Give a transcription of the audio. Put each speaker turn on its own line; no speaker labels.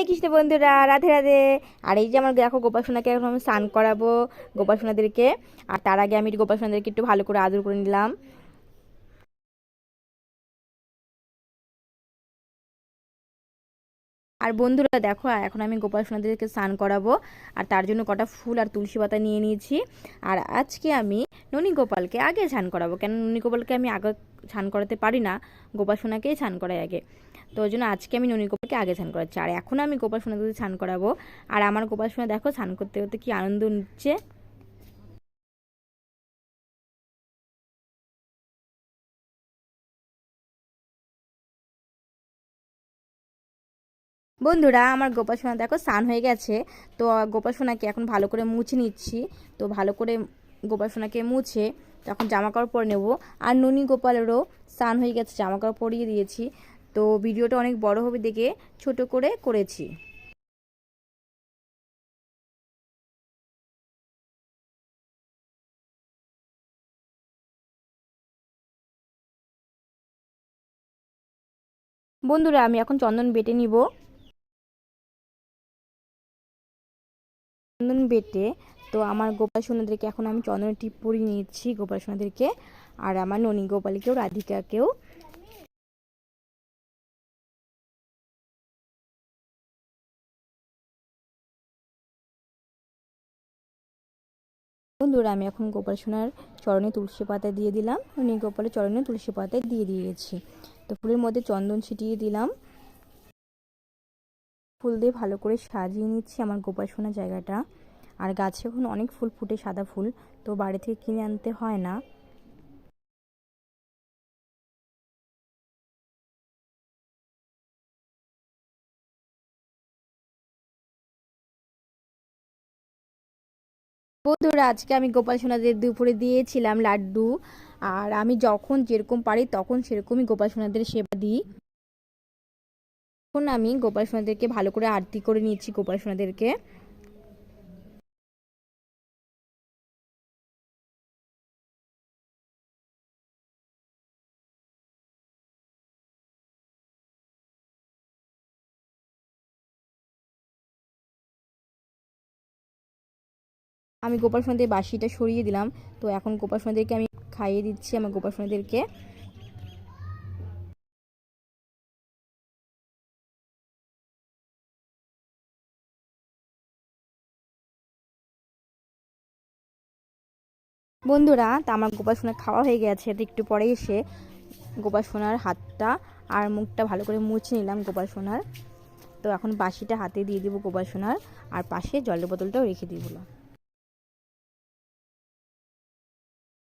কৃষ্ণ বন্ধুরা, রাধে রাধে। আর এই যে আমার দেখো গোপাল সোনাকে এখন আমি স্নান করাবো গোপাল সোনাদেরকে। আর তার আগে আমি গোপাল সোনাদেরকে একটু ভালো করে আদর করে নিলাম। আর বন্ধুরা দেখো এখন আমি গোপাল সোনাদেরকে স্নান করাবো। আর তার জন্য কটা ফুল আর তুলসী পাতা নিয়ে নিয়েছি। আর আজকে আমি ননী গোপালকে আগে স্নান করাবো, কেন ননী গোপালকে আমি আগে স্নান করাতে পারি না, গোপাল সোনাকেই স্নান করাই আগে। তো ওই জন্য আজকে আমি ননী গোপালকে আগে স্নান করাচ্ছি। আর এখন আমি গোপাল সোনাদের স্নান করাবো। আর আমার গোপাল সোনা দেখো স্নান করতে করতে কি আনন্দ নিচ্ছে। বন্ধুরা আমার গোপাল সোনা দেখো স্নান হয়ে গেছে। তো গোপাল সোনাকে এখন ভালো করে মুছে নিচ্ছি। তো ভালো করে গোপাল সোনাকে মুছে তখন জামা কাপড় পরে নেবো। আর ননী গোপালেরও স্নান হয়ে গেছে, জামা কাপড় পরিয়ে দিয়েছি। তো ভিডিওটা অনেক বড় হবে দেখে ছোট করে করেছি। বন্ধুরা আমি এখন চন্দন বেটে নিব। চন্দন বেটে তো আমার গোপাল সোনাদেরকে এখন আমি চন্দনের টিপ পরিয়ে নিচ্ছি গোপাল সোনাদেরকে। আর আমার ননী গোপালকেও রাধিকাকেও। বন্ধুরা আমি এখন গোপাল সোনার চরণে তুলসী পাতা দিয়ে দিলাম, ননী গোপালের চরণে তুলসী পাতা দিয়ে দিয়েছি। তো ফুলের মধ্যে চন্দন ছিটিয়ে দিলাম। ফুল দিয়ে ভালো করে সাজিয়ে নিচ্ছি আমার গোপাল সোনার জায়গাটা। আর গাছে এখন অনেক ফুল ফুটে, সাদা ফুল, তো বাড়ি থেকে কিনে আনতে হয় না। বন্ধুরা আজকে আমি গোপাল সোনাদের দুপুরে দিয়েছিলাম লাড্ডু। আর আমি যখন যেরকম পারি তখন সেরকমই গোপাল সোনাদের সেবা দিই। এখন আমি গোপাল সোনাদেরকে ভালো করে আরতি করে নিচ্ছি গোপাল সোনাদেরকে। আমি গোপাল সোনাদের বাসিটা সরিয়ে দিলাম। তো এখন গোপাল সোনাদেরকে আমি খাইয়ে দিচ্ছি আমার গোপাল সোনাদেরকে। বন্ধুরা তা আমার গোপাল সোনার খাওয়া হয়ে গেছে। তো একটু পরে এসে গোপাল সোনার হাতটা আর মুখটা ভালো করে মুছে নিলাম গোপাল সোনার। তো এখন বাসিটা হাতে দিয়ে দিব গোপাল সোনার, আর পাশে জলের বোতলটাও রেখে দিব।